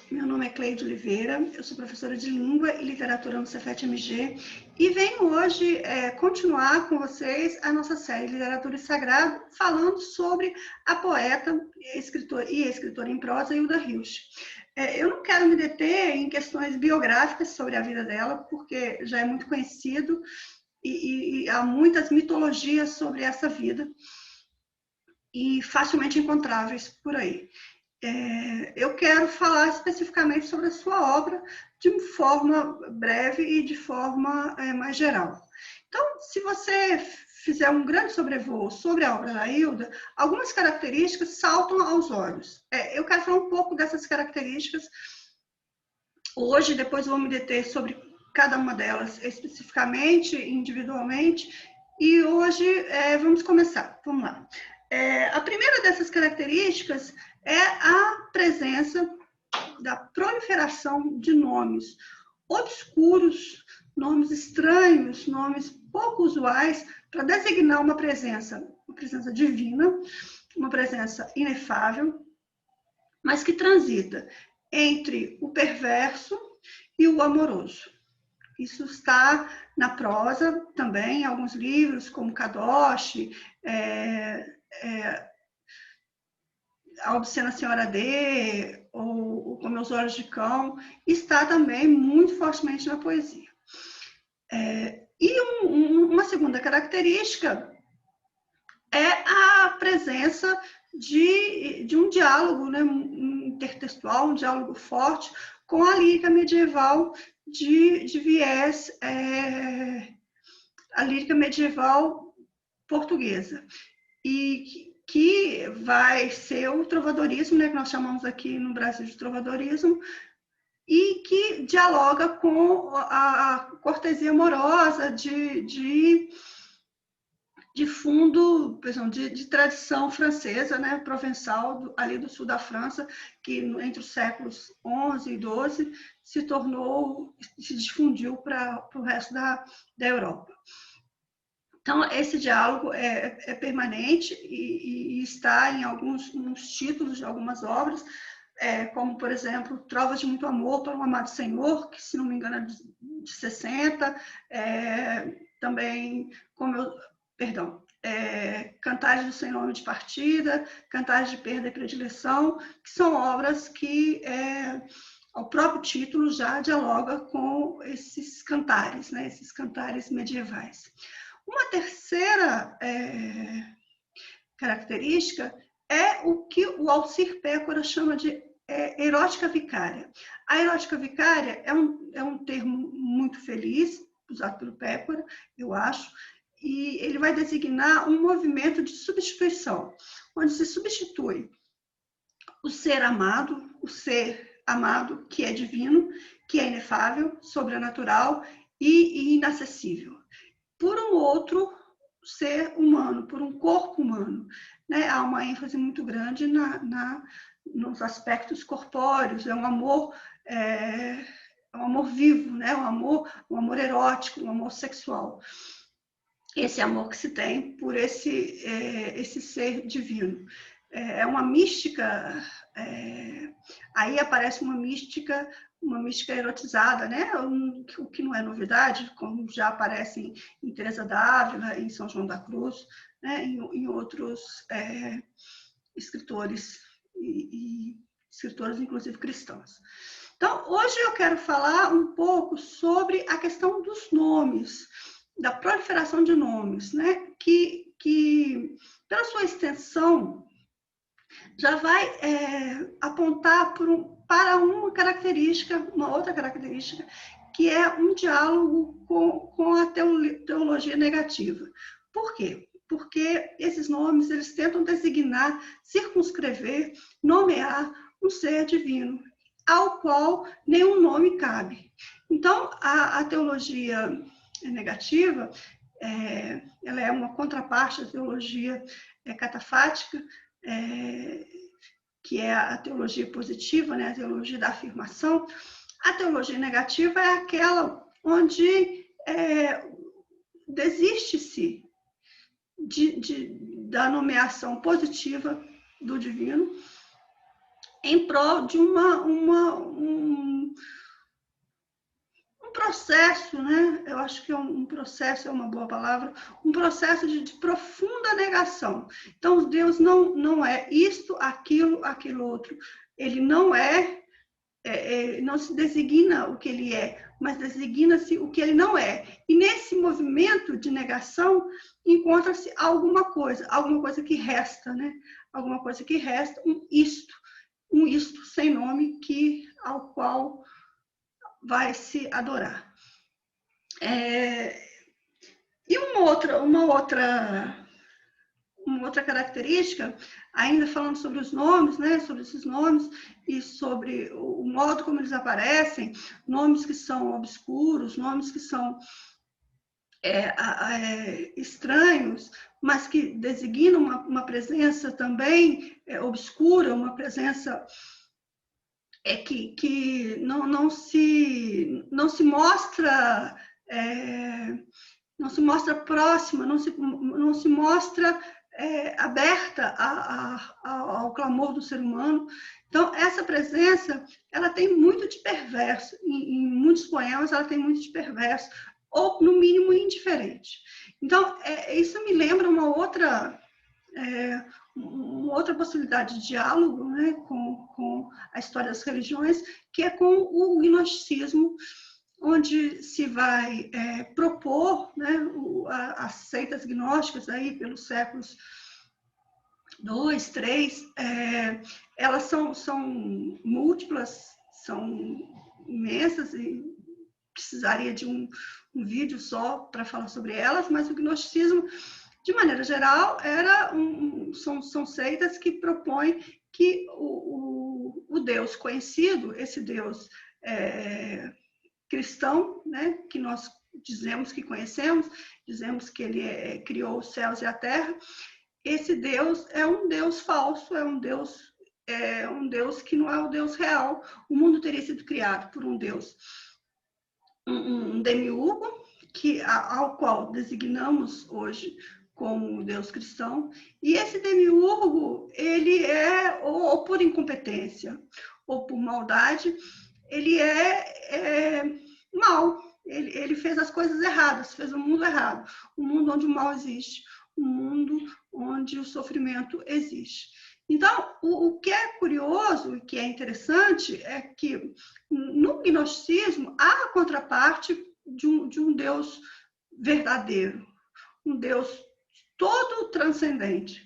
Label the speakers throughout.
Speaker 1: Meu nome é Cleide Oliveira, eu sou professora de Língua e Literatura no Cefet-MG e venho hoje continuar com vocês a nossa série Literatura e Sagrado, falando sobre a poeta e escritora em prosa Hilda Hilst. Eu não quero me deter em questões biográficas sobre a vida dela, porque já é muito conhecido e há muitas mitologias sobre essa vida e facilmente encontráveis por aí. Eu quero falar especificamente sobre a sua obra de forma breve e de forma mais geral. Então, se você fizer um grande sobrevoo sobre a obra da Hilda, algumas características saltam aos olhos. Eu quero falar um pouco dessas características hoje, depois vou me deter sobre cada uma delas especificamente, individualmente, e hoje vamos começar. Vamos lá. A primeira dessas características é a presença da proliferação de nomes obscuros, nomes estranhos, nomes pouco usuais, para designar uma presença divina, uma presença inefável, mas que transita entre o perverso e o amoroso. Isso está na prosa também, em alguns livros, como Kadosh, A Obscena Senhora D, ou Com Meus Olhos de Cão, está também muito fortemente na poesia. Uma segunda característica é a presença de um diálogo, né, intertextual, um diálogo forte com a lírica medieval de viés, a lírica medieval portuguesa. E que vai ser o trovadorismo, né, que nós chamamos aqui no Brasil de trovadorismo, e que dialoga com a cortesia amorosa de fundo, de tradição francesa, né, provençal, ali do sul da França, que entre os séculos XI e XII se difundiu para o resto da Europa. Então, esse diálogo é permanente e está em alguns títulos de algumas obras, como, por exemplo, Trovas de Muito Amor para um Amado Senhor, que, se não me engano, é de 60, também, Cantares do Sem Nome de Partida, Cantares de Perda e Predileção, que são obras que o próprio título já dialoga com esses cantares, né, esses cantares medievais. Uma terceira característica é o que o Alcir Pécora chama de erótica vicária. A erótica vicária é um termo muito feliz, usado pelo Pécora, eu acho, e ele vai designar um movimento de substituição, onde se substitui o ser amado que é divino, que é inefável, sobrenatural e inacessível, por um outro ser humano, por um corpo humano. Né? Há uma ênfase muito grande nos aspectos corpóreos, é um amor vivo, né? um amor erótico, um amor sexual. Esse amor que se tem por esse ser divino. É uma mística, aí aparece uma mística erotizada, né? O que não é novidade, como já aparece em Teresa d'Ávila, em São João da Cruz, né? em outros escritores, e escritores, inclusive cristãos. Então, hoje eu quero falar um pouco sobre a questão dos nomes, da proliferação de nomes, né? que pela sua extensão, já vai apontar para uma outra característica, que é um diálogo com a teologia negativa. Por quê? Porque esses nomes, eles tentam designar, circunscrever, nomear um ser divino, ao qual nenhum nome cabe. Então, a teologia negativa, ela é uma contraparte da teologia catafática, que é a teologia positiva, né, a teologia da afirmação. A teologia negativa é aquela onde desiste-se da nomeação positiva do divino em prol de um processo, né? Eu acho que um processo é uma boa palavra, um processo de profunda negação. Então, Deus não é isto, aquilo outro. Ele não não se designa o que ele é, mas designa-se o que ele não é. E nesse movimento de negação encontra-se alguma coisa que resta, né? Alguma coisa que resta, um isto sem nome ao qual vai se adorar. E uma outra característica, ainda falando sobre os nomes, né, sobre esses nomes e sobre o modo como eles aparecem, nomes que são obscuros, nomes que são estranhos, mas que designam uma presença também obscura, uma presença que não se mostra não se mostra próxima, não se mostra aberta ao clamor do ser humano. Então, essa presença, ela tem muito de perverso. Em muitos poemas, ela tem muito de perverso, ou, no mínimo, indiferente. Então, isso me lembra uma outra possibilidade de diálogo, né, com a história das religiões, que é com o gnosticismo, onde se vai propor, né, as seitas gnósticas aí pelos séculos 2, 3, elas são múltiplas, são imensas e precisaria de um vídeo só para falar sobre elas, mas o gnosticismo, de maneira geral, são seitas que propõem que o Deus conhecido, esse Deus cristão, né, que nós dizemos que conhecemos, dizemos que ele criou os céus e a terra, esse Deus é um Deus falso, é um Deus que não é o Deus real. O mundo teria sido criado por um Deus, um demiurgo, ao qual designamos hoje como Deus cristão, e esse demiurgo, ele ou por incompetência, ou por maldade, ele mal. Ele fez as coisas erradas, fez o mundo errado, um mundo onde o mal existe, um mundo onde o sofrimento existe. Então, o que é curioso e que é interessante é que no gnosticismo há a contraparte de um Deus verdadeiro, um Deus todo transcendente,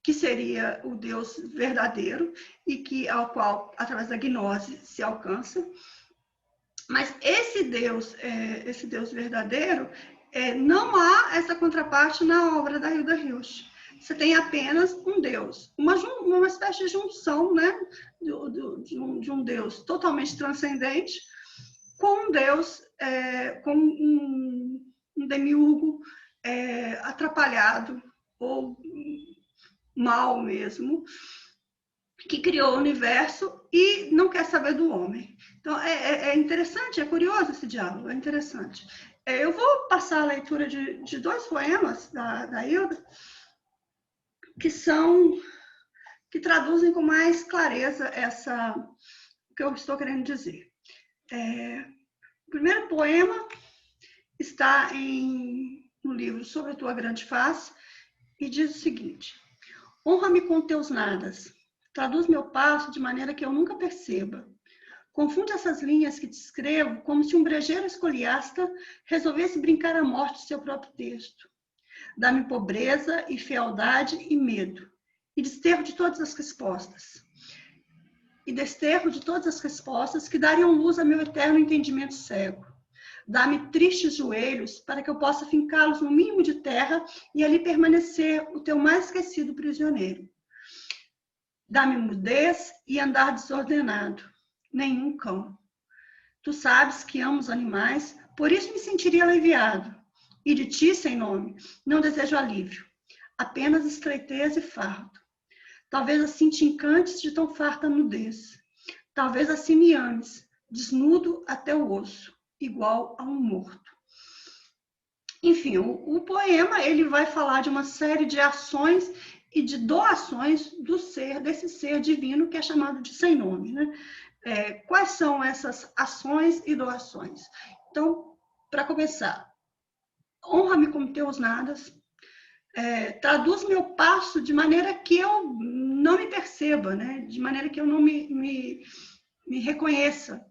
Speaker 1: que seria o Deus verdadeiro e ao qual, através da gnose, se alcança. Mas esse Deus verdadeiro, não há essa contraparte na obra da Hilda Hilst. Você tem apenas um Deus, uma espécie de junção, né, de um Deus totalmente transcendente com um Deus, com um demiurgo atrapalhado ou mal mesmo, que criou o universo e não quer saber do homem. Então, é interessante, é curioso esse diálogo, é interessante. Eu vou passar a leitura de 2 poemas da Hilda, que traduzem com mais clareza o que eu estou querendo dizer. O primeiro poema está no livro Sobre a Tua Grande Face e diz o seguinte: honra-me com teus nadas, traduz meu passo de maneira que eu nunca perceba. Confunde essas linhas que te escrevo como se um brejeiro escoliasta resolvesse brincar à morte seu próprio texto. Dá-me pobreza e fealdade e medo, e desterro de todas as respostas. Que dariam luz a meu eterno entendimento cego. Dá-me tristes joelhos para que eu possa fincá-los no mínimo de terra e ali permanecer o teu mais esquecido prisioneiro. Dá-me mudez e andar desordenado, nenhum cão. Tu sabes que amo os animais, por isso me sentiria aliviado. E de ti, sem nome, não desejo alívio, apenas estreiteza e fardo. Talvez assim te encantes de tão farta nudez. Talvez assim me ames, desnudo até o osso, igual a um morto. Enfim, o poema ele vai falar de uma série de ações e de doações desse ser divino que é chamado de sem nome, né? Quais são essas ações e doações? Então, para começar, honra-me com teus nadas, traduz meu passo de maneira que eu não me perceba, né? De maneira que eu não me reconheça.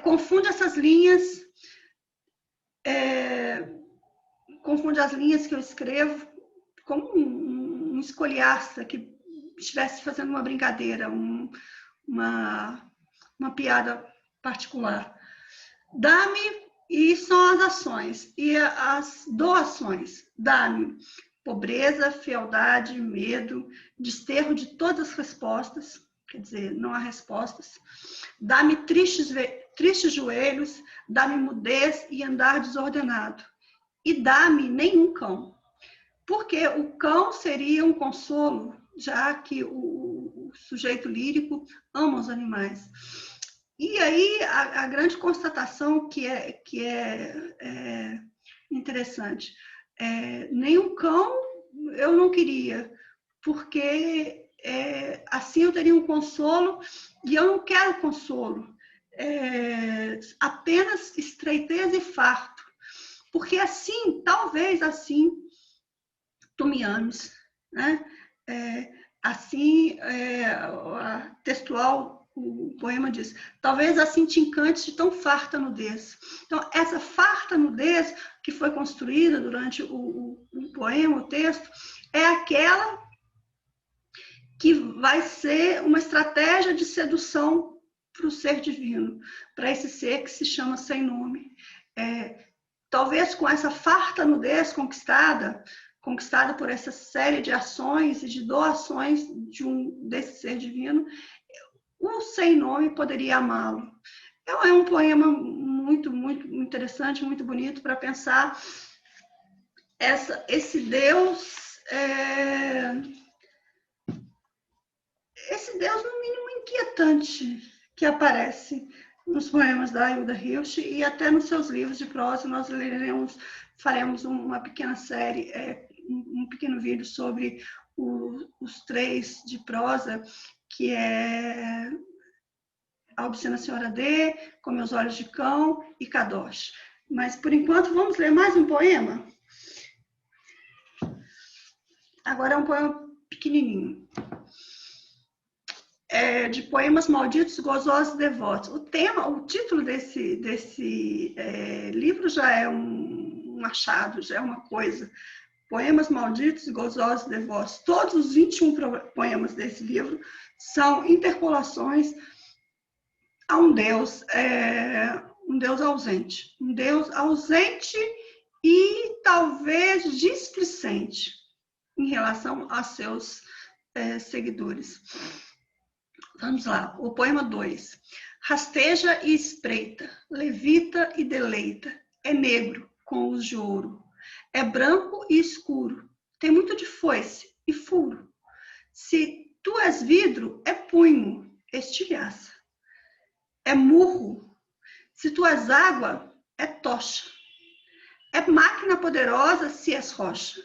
Speaker 1: Confunde essas linhas, confunde as linhas que eu escrevo como um escoliaça que estivesse fazendo uma brincadeira, uma piada particular. Dá-me, e são as ações, e as doações. Dá-me pobreza, fealdade, medo, desterro de todas as respostas, quer dizer, não há respostas. Dá-me tristes joelhos, dá-me mudez e andar desordenado. E dá-me nenhum cão. Porque o cão seria um consolo, já que o sujeito lírico ama os animais. E aí a grande constatação que é interessante, nenhum cão eu não queria, porque assim eu teria um consolo, e eu não quero consolo, apenas estreiteza e farto, porque assim, talvez assim, tu me ames, né? Assim, a textual, o poema diz, talvez assim te encantes de tão farta nudez. Então, essa farta nudez que foi construída durante o poema, o texto, é aquela que vai ser uma estratégia de sedução para o ser divino, para esse ser que se chama sem nome. Talvez com essa farta nudez conquistada por essa série de ações e de doações desse ser divino, o sem nome poderia amá-lo. É um poema muito, muito interessante, muito bonito para pensar esse Deus, no mínimo inquietante, que aparece nos poemas da Hilda Hilst e até nos seus livros de prosa. Nós faremos uma pequena série, um pequeno vídeo sobre os 3 de prosa, que é A Obscena Senhora D, Com Meus Olhos de Cão e Kadosh. Mas, por enquanto, vamos ler mais um poema? Agora é um poema pequenininho. De poemas malditos, gozosos e devotos. O título desse livro já é um achado, já é uma coisa. Poemas malditos, gozosos e devotos. Todos os 21 poemas desse livro são interpolações a um Deus ausente. Um Deus ausente e talvez displicente em relação a seus seguidores. Vamos lá, o poema 2. Rasteja e espreita, levita e deleita, é negro com luz de ouro, é branco e escuro, tem muito de foice e furo. Se tu és vidro, é punho, estilhaça, é murro. Se tu és água, é tocha, é máquina poderosa se és rocha,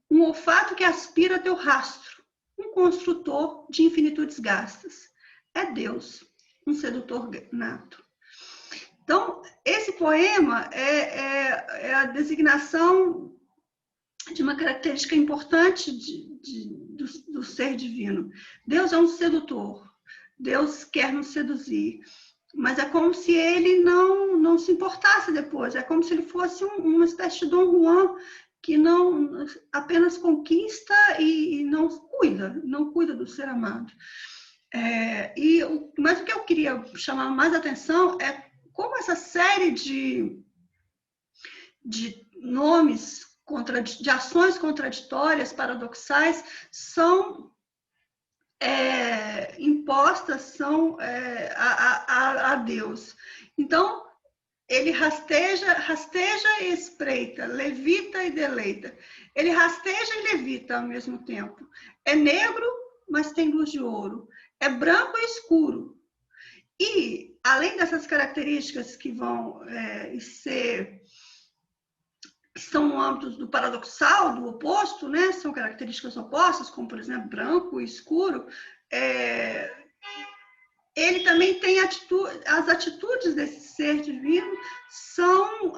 Speaker 1: um olfato que aspira teu rastro, um construtor de infinitudes gastas. É Deus, um sedutor nato. Então, esse poema é a designação de uma característica importante do ser divino. Deus é um sedutor. Deus quer nos seduzir. Mas é como se ele não se importasse depois. É como se ele fosse uma espécie de Dom Juan, que não apenas conquista e não cuida do ser amado. Mas o que eu queria chamar mais atenção é como essa série de nomes, de ações contraditórias, paradoxais, são impostas a Deus. Então, ele rasteja e espreita, levita e deleita. Ele rasteja e levita ao mesmo tempo. É negro, mas tem luz de ouro. É branco e escuro. E, além dessas características que vão ser que estão no âmbito do paradoxal, do oposto, né? São características opostas, como, por exemplo, branco e escuro. Ele também tem as atitudes desse ser divino são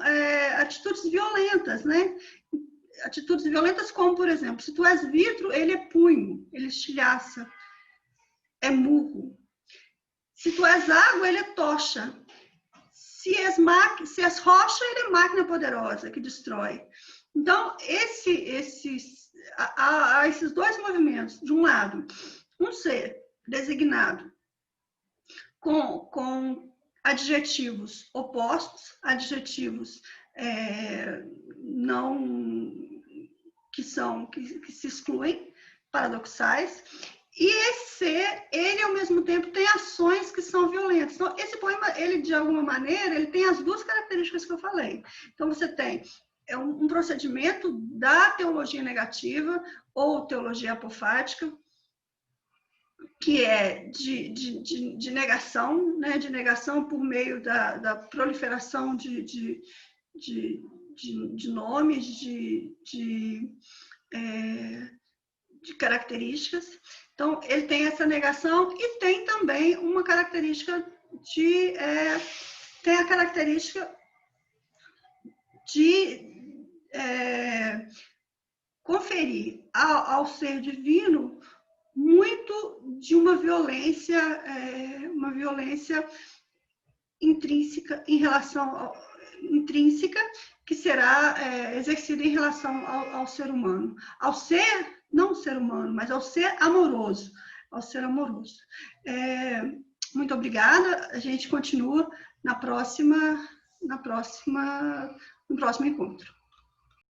Speaker 1: atitudes violentas, né? Atitudes violentas como, por exemplo, se tu és vidro, ele é punho, ele estilhaça, é murro. Se tu és água, ele é tocha. Se és rocha, ele é máquina poderosa que destrói. Então, há esses dois movimentos. De um lado, um ser designado com adjetivos opostos, adjetivos que se excluem, paradoxais, e esse ser, ele ao mesmo tempo tem ações que são violentas. Então, esse poema, ele de alguma maneira, ele tem as duas características que eu falei. Então, você tem um procedimento da teologia negativa ou teologia apofática, que é de negação, né? De negação por meio da proliferação de nomes, de características. Então, ele tem essa negação e tem também uma característica tem a característica de conferir ao ser divino muito de uma violência intrínseca em relação intrínseca que será exercida em relação ao ser humano, ao ser não o ser humano, mas ao ser amoroso, muito obrigada. A gente continua no próximo encontro.